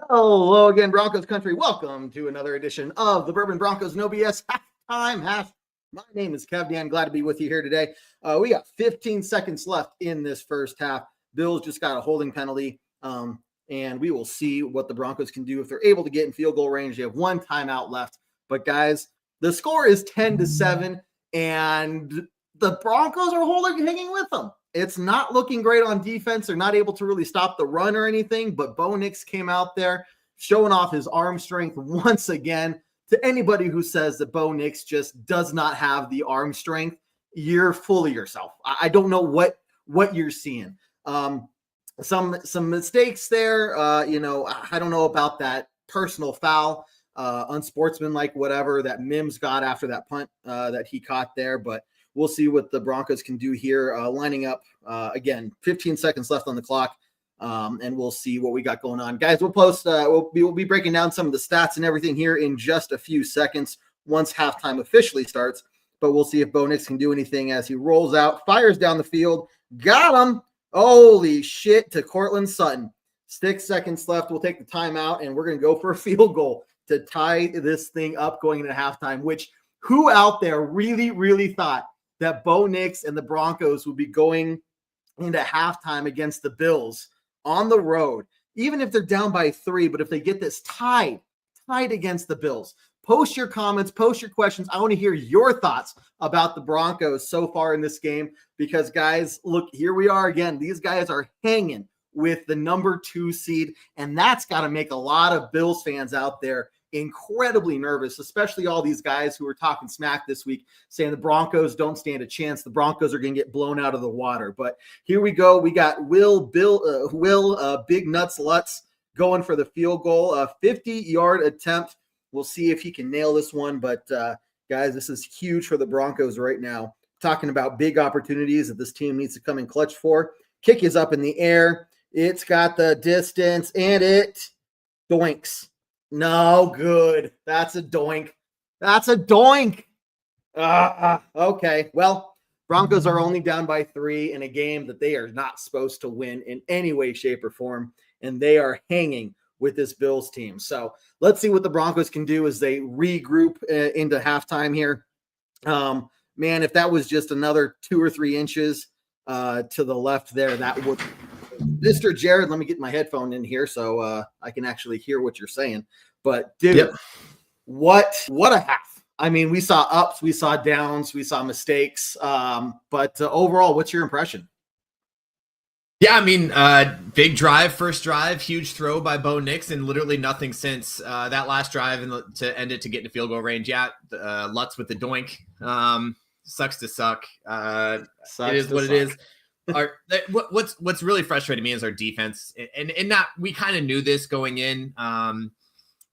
Hello again, Broncos country. Welcome to another edition of the Bourbon Broncos No BS halftime hash. My name is 𝗕𝗏𝗄. Glad to be with you here today. We got 15 seconds left in this first half. Bills just got a holding penalty, and we will see what the Broncos can do if they're able to get in field goal range. They have one timeout left. But guys, the score is 10-7, and the Broncos are hanging with them. It's not looking great on defense. They're not able to really stop the run or anything, but 𝗏𝗟𝗡 came out there showing off his arm strength once again. To anybody who says that 𝗏𝗟𝗡 just does not have the arm strength, you're full of yourself. I don't know what you're seeing. Some mistakes there. I don't know about that personal foul, unsportsmanlike, whatever that Mims got after that punt that he caught there, but we'll see what the Broncos can do here. Lining up, again, 15 seconds left on the clock, and we'll see what we got going on. Guys, we'll be breaking down some of the stats and everything here in just a few seconds once halftime officially starts, but we'll see if 𝗏𝗟𝗡 can do anything as he rolls out, fires down the field. Got him! Holy shit, to Courtland Sutton. 6 seconds left. We'll take the timeout, and we're going to go for a field goal to tie this thing up going into halftime, which who out there really, really thought that 𝗏𝗟𝗡 and the Broncos would be going into halftime against the Bills on the road, even if they're down by 3, but if they get this tied against the Bills. Post your comments, post your questions. I want to hear your thoughts about the Broncos so far in this game because, guys, look, here we are again. These guys are hanging with the number 2 seed, and that's got to make a lot of Bills fans out there incredibly nervous, especially all these guys who were talking smack this week saying the Broncos don't stand a chance. The Broncos are going to get blown out of the water. But here we go. We got Will Big Nuts Lutz going for the field goal, a 50-yard attempt. We'll see if he can nail this one. But guys, this is huge for the Broncos right now. Talking about big opportunities that this team needs to come in clutch for. Kick is up in the air. It's got the distance, and it doinks. No good. That's a doink. Okay. Well, Broncos are only down by 3 in a game that they are not supposed to win in any way, shape, or form, and they are hanging with this Bills team. So let's see what the Broncos can do as they regroup into halftime here. Man, if that was just another 2 or 3 inches to the left there, that would – Mr. Jared, let me get my headphone in here so I can actually hear what you're saying. But, dude, what a half. I mean, we saw ups, we saw downs, we saw mistakes. But overall, what's your impression? Yeah, I mean, big drive, first drive, huge throw by 𝗏𝗟𝗡, and literally nothing since that last drive to end it to get into field goal range. Yeah, Lutz with the doink. Sucks to suck. It is what it is. What's really frustrating me is our defense, and not we kind of knew this going in.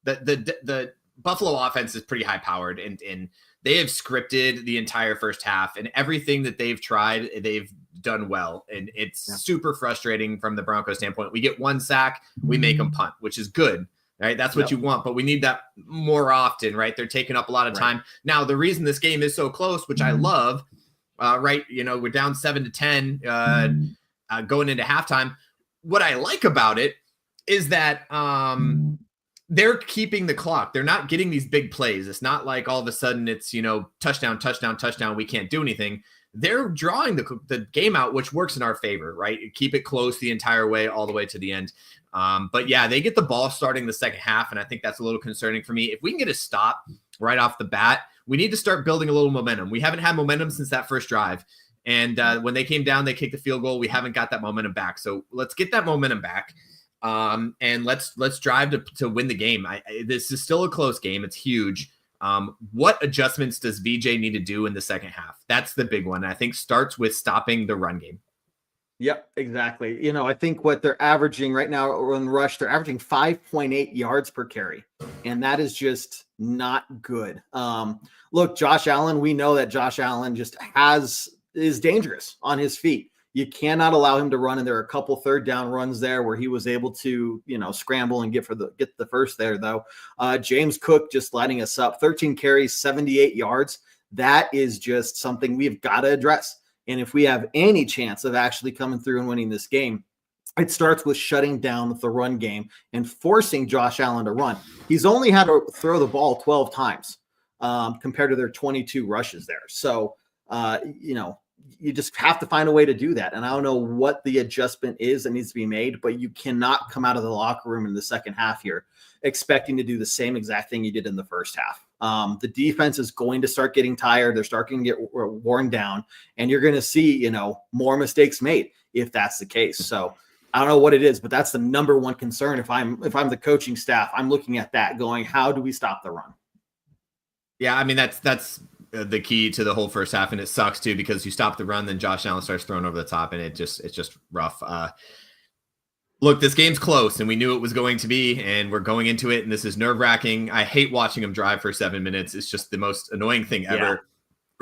The Buffalo offense is pretty high powered, and they have scripted the entire first half, and everything that they've tried, they've done well, and it's super frustrating from the Broncos standpoint. We get 1 sack, we make them punt, which is good. Right, that's what you want, but we need that more often. Right, they're taking up a lot of time. Now, the reason this game is so close, which I love. Right, we're down 7-10 going into halftime. What I like about it is that they're keeping the clock. They're not getting these big plays. It's not like all of a sudden it's, touchdown, touchdown, touchdown. We can't do anything. They're drawing the game out, which works in our favor, right? Keep it close the entire way, all the way to the end. But yeah, they get the ball starting the second half, and I think that's a little concerning for me. If we can get a stop right off the bat, we need to start building a little momentum. We haven't had momentum since that first drive. And when they came down, they kicked the field goal. We haven't got that momentum back. So let's get that momentum back. And let's drive to win the game. This is still a close game. It's huge. What adjustments does VJ need to do in the second half? That's the big one. I think starts with stopping the run game. Yep, exactly. I think what they're averaging right now on rush, they're averaging 5.8 yards per carry, and that is just not good. Look, Josh Allen, we know that Josh Allen just is dangerous on his feet. You cannot allow him to run, and there are a couple third down runs there where he was able to, scramble and get the first there, though. James Cook just lighting us up, 13 carries, 78 yards. That is just something we've got to address. And if we have any chance of actually coming through and winning this game, it starts with shutting down the run game and forcing Josh Allen to run. He's only had to throw the ball 12 times compared to their 22 rushes there. So, you just have to find a way to do that. And I don't know what the adjustment is that needs to be made, but you cannot come out of the locker room in the second half here expecting to do the same exact thing you did in the first half. The defense is going to start getting tired. They're starting to get worn down, and you're going to see, more mistakes made if that's the case. So I don't know what it is, but that's the number one concern. If I'm the coaching staff, I'm looking at that going, how do we stop the run? Yeah. I mean, that's the key to the whole first half. And it sucks too, because you stop the run, then Josh Allen starts throwing over the top, and it's just rough. Look, this game's close, and we knew it was going to be, and we're going into it, and this is nerve-wracking. I hate watching them drive for 7 minutes. It's just the most annoying thing ever,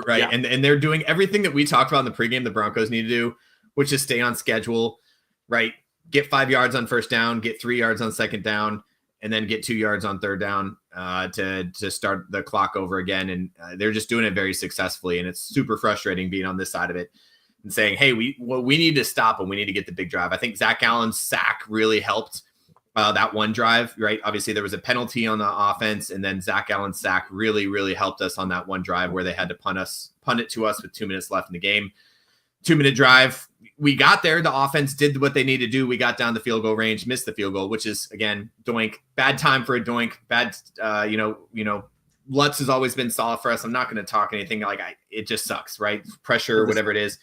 right? Yeah. And they're doing everything that we talked about in the pregame the Broncos need to do, which is stay on schedule, right? Get 5 yards on first down, get 3 yards on second down, and then get 2 yards on third down to start the clock over again. And they're just doing it very successfully, and it's super frustrating being on this side of it and saying, hey, we need to stop and we need to get the big drive. I think Zach Allen's sack really helped that one drive, right? Obviously, there was a penalty on the offense, and then Zach Allen's sack really, really helped us on that one drive where they had to punt it to us with 2 minutes left in the game. 2-minute drive. We got there. The offense did what they needed to do. We got down the field goal range, missed the field goal, which is, again, doink. Bad time for a doink. Bad, Lutz has always been solid for us. I'm not going to talk anything it just sucks, right? Pressure, whatever it is.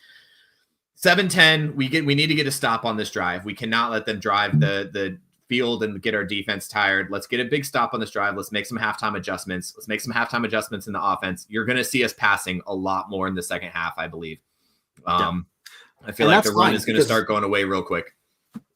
7-10, we need to get a stop on this drive. We cannot let them drive the field and get our defense tired. Let's get a big stop on this drive. Let's make some halftime adjustments. Let's make some halftime adjustments in the offense. You're going to see us passing a lot more in the second half, I believe. I feel like the run is going to start going away real quick.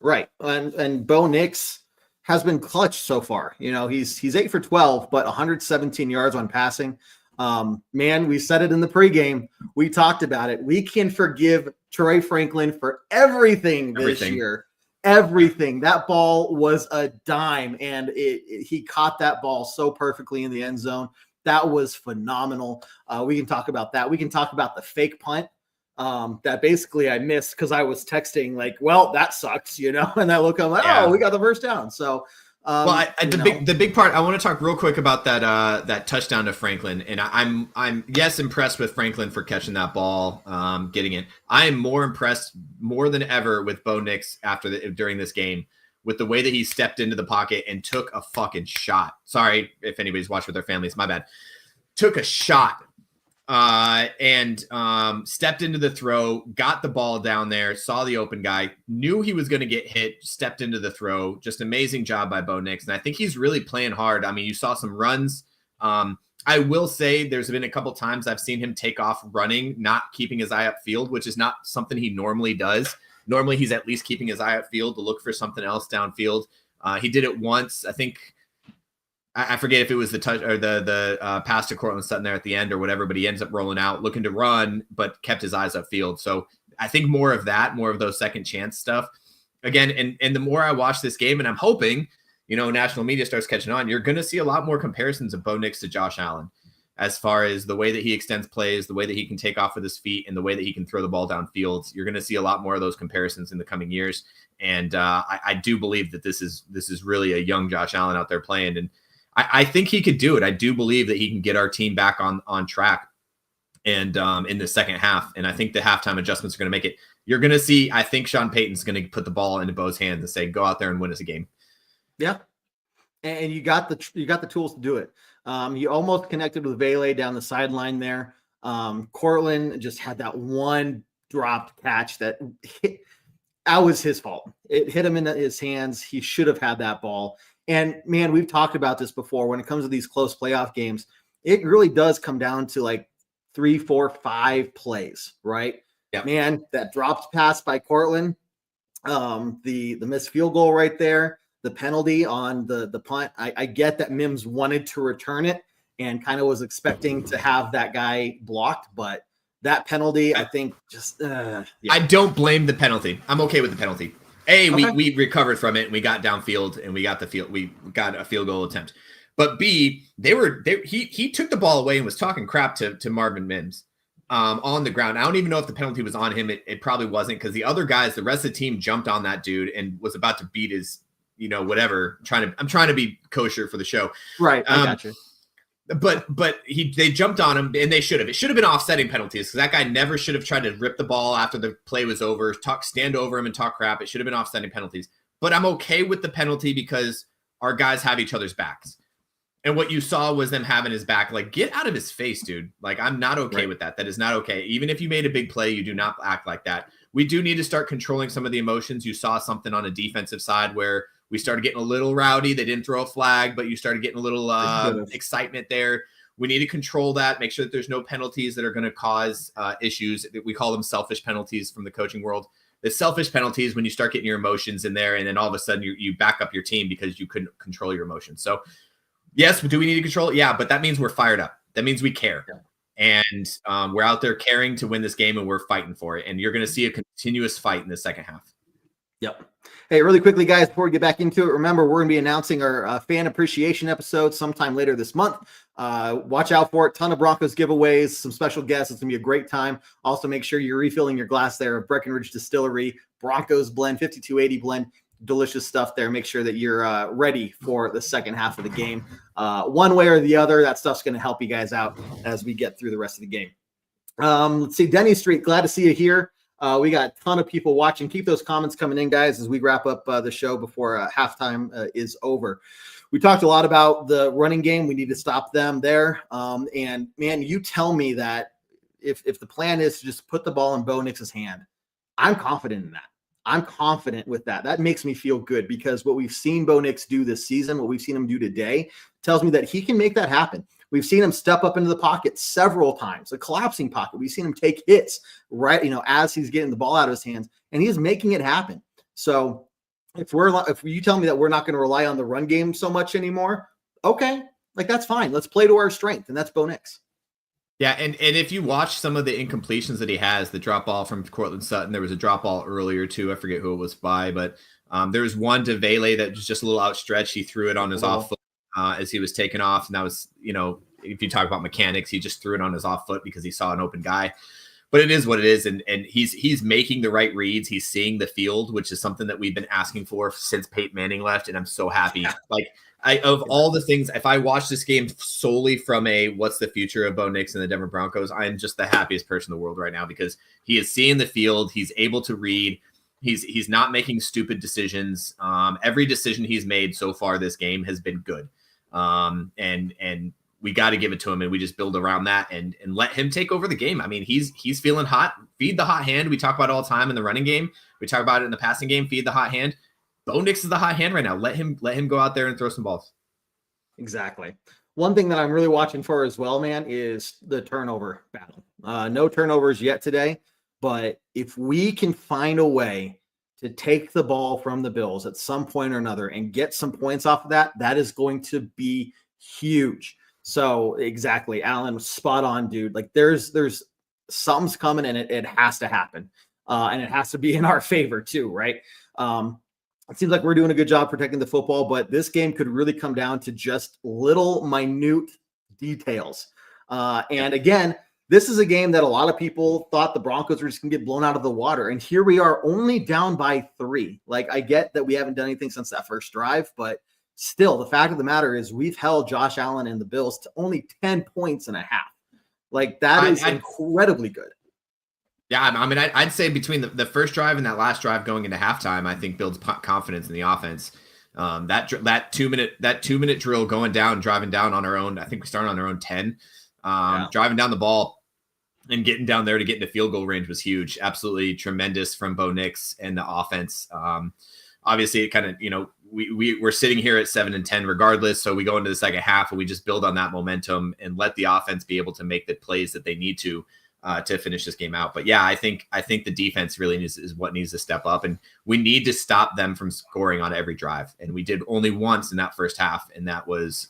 Right. And Bo Nix has been clutch so far. He's 8 for 12, but 117 yards on passing. Man, we said it in the pregame. We talked about it. We can forgive Troy Franklin for everything this year. Everything. That ball was a dime, and he caught that ball so perfectly in the end zone. That was phenomenal. We can talk about that. We can talk about the fake punt that basically I missed because I was texting well, that sucks, and I look, I'm like, oh, we got the first down. So the big part, I want to talk real quick about that touchdown to Franklin, and I'm impressed with Franklin for catching that ball, getting it. I am more impressed more than ever with Bo Nix during this game with the way that he stepped into the pocket and took a fucking shot. Sorry if anybody's watched with their families, my bad. Took a shot. And stepped into the throw, got the ball down there, saw the open guy, knew he was going to get hit, stepped into the throw. Just amazing job by Bo Nix. And I think he's really playing hard. I mean, you saw some runs. I will say there's been a couple times I've seen him take off running, not keeping his eye upfield, which is not something he normally does. Normally, he's at least keeping his eye upfield to look for something else downfield. He did it once, I think. I forget if it was the touch or the pass to Courtland Sutton there at the end or whatever, but he ends up rolling out, looking to run, but kept his eyes upfield. So I think more of those second chance stuff. Again, and the more I watch this game, and I'm hoping, national media starts catching on, you're going to see a lot more comparisons of Bo Nix to Josh Allen as far as the way that he extends plays, the way that he can take off with his feet, and the way that he can throw the ball downfield. You're going to see a lot more of those comparisons in the coming years. And I do believe that this is really a young Josh Allen out there playing. And I think he could do it. I do believe that he can get our team back on track and in the second half. And I think the halftime adjustments are going to make it. You're going to see, I think Sean Payton's going to put the ball into Bo's hands and say, go out there and win us a game. Yeah. And you got the tools to do it. You almost connected with Vele down the sideline there. Courtland just had that one dropped catch that was his fault. It hit him in his hands. He should have had that ball. And man, we've talked about this before. When it comes to these close playoff games, it really does come down to 3, 4, 5 plays, right? Yeah. Man, that dropped pass by Courtland, the missed field goal right there, the penalty on the punt. I get that Mims wanted to return it and kind of was expecting to have that guy blocked, but that penalty, I think, just I don't blame the penalty. I'm okay with the penalty. We recovered from it and we got downfield and we got a field goal attempt. But B, he took the ball away and was talking crap to Marvin Mims. on the ground. I don't even know if the penalty was on him. It probably wasn't, because the other guys, the rest of the team jumped on that dude and was about to beat his, whatever. I'm trying to be kosher for the show. Right. I got you. But they jumped on him, and they should have. It should have been offsetting penalties, because that guy never should have tried to rip the ball after the play was over, stand over him and talk crap. It should have been offsetting penalties. But I'm okay with the penalty because our guys have each other's backs. And what you saw was them having his back. Like, get out of his face, dude. Like, I'm not okay with that. That is not okay. Even if you made a big play, you do not act like that. We do need to start controlling some of the emotions. You saw something on a defensive side where we started getting a little rowdy. They didn't throw a flag, but you started getting a little excitement there. We need to control that, make sure that there's no penalties that are going to cause issues. We call them selfish penalties from the coaching world. The selfish penalties when you start getting your emotions in there, and then all of a sudden you back up your team because you couldn't control your emotions. So, yes, do we need to control it? Yeah, but that means we're fired up. That means we care. Yeah. And we're out there caring to win this game, and we're fighting for it. And you're going to see a continuous fight in the second half. Yep. Hey, really quickly, guys, before we get back into it, remember, we're going to be announcing our fan appreciation episode sometime later this month. Watch out for it. Ton of Broncos giveaways, some special guests. It's going to be a great time. Also, make sure you're refilling your glass there of Breckenridge Distillery Broncos blend, 5280 blend. Delicious stuff there. Make sure that you're ready for the second half of the game. One way or the other, that stuff's going to help you guys out as we get through the rest of the game. Let's see. Denny Street, glad to see you here. We got a ton of people watching. Keep those comments coming in, guys, as we wrap up the show before halftime is over. We talked a lot about the running game. We need to stop them there. And, man, you tell me that if the plan is to just put the ball in Bo Nix's hand, I'm confident in that. I'm confident with that. That makes me feel good, because what we've seen Bo Nix do this season, what we've seen him do today, tells me that he can make that happen. We've seen him step up into the pocket several times, a collapsing pocket. We've seen him take hits as he's getting the ball out of his hands, and he's making it happen. So if you tell me that we're not going to rely on the run game so much anymore, okay, that's fine. Let's play to our strength, and that's Bo Nix. Yeah, and if you watch some of the incompletions that he has, the drop ball from Courtland Sutton, there was a drop ball earlier too. I forget who it was by, but there was one to 𝗕𝗟𝗟 that was just a little outstretched. He threw it on his off foot as he was taking off, and that was, if you talk about mechanics, he just threw it on his off foot because he saw an open guy. But it is what it is, and he's making the right reads. He's seeing the field, which is something that we've been asking for since Peyton Manning left, and I'm so happy. Of all the things, if I watch this game solely from what's the future of Bo Nix and the Denver Broncos, I'm just the happiest person in the world right now, because he is seeing the field. He's able to read. He's not making stupid decisions. Every decision he's made so far this game has been good. And we got to give it to him, and we just build around that and let him take over the game. I mean, he's feeling hot. Feed the hot hand. We talk about it all the time in the running game. We talk about it in the passing game. Feed the hot hand. Bo Nix is the hot hand right now. Let him go out there and throw some balls. Exactly. One thing that I'm really watching for as well, man, is the turnover battle. No turnovers yet today, but if we can find a way to take the ball from the Bills at some point or another and get some points off of that, that is going to be huge. So exactly, Alan was spot on, dude. There's something's coming, and it has to happen. And it has to be in our favor too, right? It seems like we're doing a good job protecting the football, but this game could really come down to just little minute details. And again, this is a game that a lot of people thought the Broncos were just going to get blown out of the water. And here we are, only down by 3. I get that we haven't done anything since that first drive, but still, the fact of the matter is we've held Josh Allen and the Bills to only 10 points and a half. That is incredibly good. Yeah, I mean, I'd say between the first drive and that last drive going into halftime, I think builds confidence in the offense. That 2 minute drill going down, driving down on our own. I think we started on our own 10. Driving down the ball and getting down there to get into field goal range was huge. Absolutely tremendous from Bo Nix and the offense. Obviously, it kind of, we're sitting here at 7-10 regardless. So we go into the second half and we just build on that momentum and let the offense be able to make the plays that they need to finish this game out. But yeah, I think the defense really is what needs to step up, and we need to stop them from scoring on every drive. And we did only once in that first half, and that was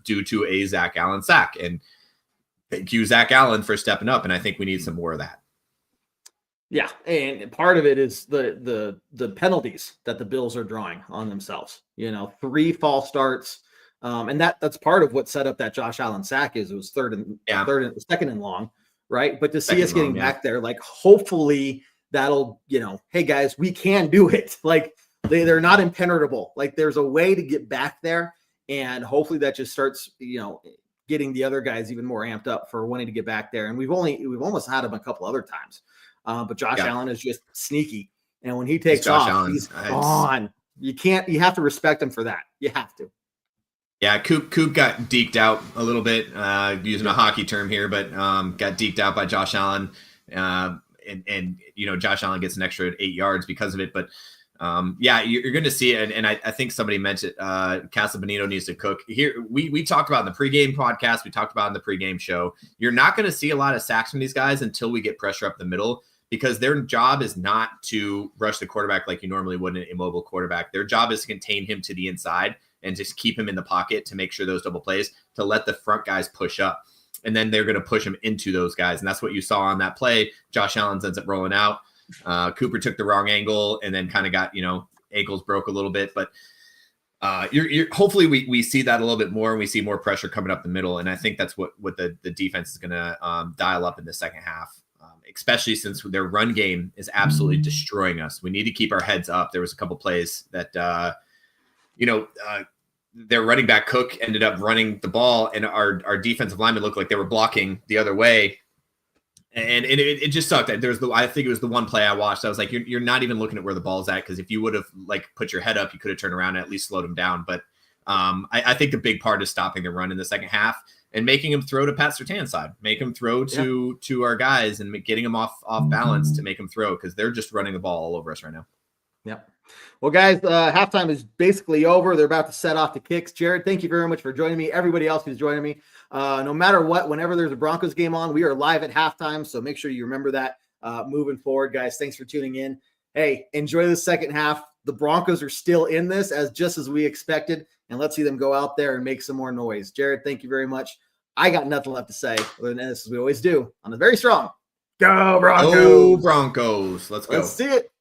due to a Zach Allen sack. And thank you, Zach Allen, for stepping up. And I think we need some more of that. Yeah, and part of it is the penalties that the Bills are drawing on themselves. 3 false starts, and that's part of what set up that Josh Allen sack. It was second and long. right? But to see Second us getting long, yeah. back there, like hopefully that'll, hey guys, we can do it. Like they're not impenetrable. Like there's a way to get back there, and hopefully that just starts, getting the other guys even more amped up for wanting to get back there. And we've almost had him a couple other times, but Josh Allen is just sneaky, and when he takes off, he's gone. You have to respect him for that. You have to. Yeah, Coop got deked out a little bit, using a hockey term here, but got deked out by Josh Allen. And Josh Allen gets an extra 8 yards because of it. But you're going to see it. And I think somebody mentioned Casa Bonito needs to cook. Here, we talked about in the pregame podcast. We talked about in the pregame show. You're not going to see a lot of sacks from these guys until we get pressure up the middle, because their job is not to rush the quarterback like you normally would an immobile quarterback. Their job is to contain him to the inside and just keep him in the pocket to make sure those double plays, to let the front guys push up. And then they're going to push him into those guys. And that's what you saw on that play. Josh Allen ends up rolling out. Cooper took the wrong angle and then kind of got, ankles broke a little bit. But hopefully we see that a little bit more, and we see more pressure coming up the middle. And I think that's what the defense is going to dial up in the second half, especially since their run game is absolutely destroying us. We need to keep our heads up. There was a couple plays that, their running back Cook ended up running the ball, and our defensive linemen looked like they were blocking the other way. And it just sucked. I think it was the one play I watched. I was like, you're not even looking at where the ball's at. Cause if you would have put your head up, you could have turned around and at least slowed him down. But I think the big part is stopping the run in the second half and making him throw to Pat Surtain's side, make him throw to our guys and getting them off balance to make them throw. Cause they're just running the ball all over us right now. Yep. Well, guys, halftime is basically over. They're about to set off the kicks. Jared, thank you very much for joining me. Everybody else who's joining me, no matter what, whenever there's a Broncos game on, we are live at halftime. So make sure you remember that moving forward, guys. Thanks for tuning in. Hey, enjoy the second half. The Broncos are still in this just as we expected, and let's see them go out there and make some more noise. Jared, thank you very much. I got nothing left to say other than this, as we always do on the very strong Go Broncos. Go Broncos. Let's go. Let's see it.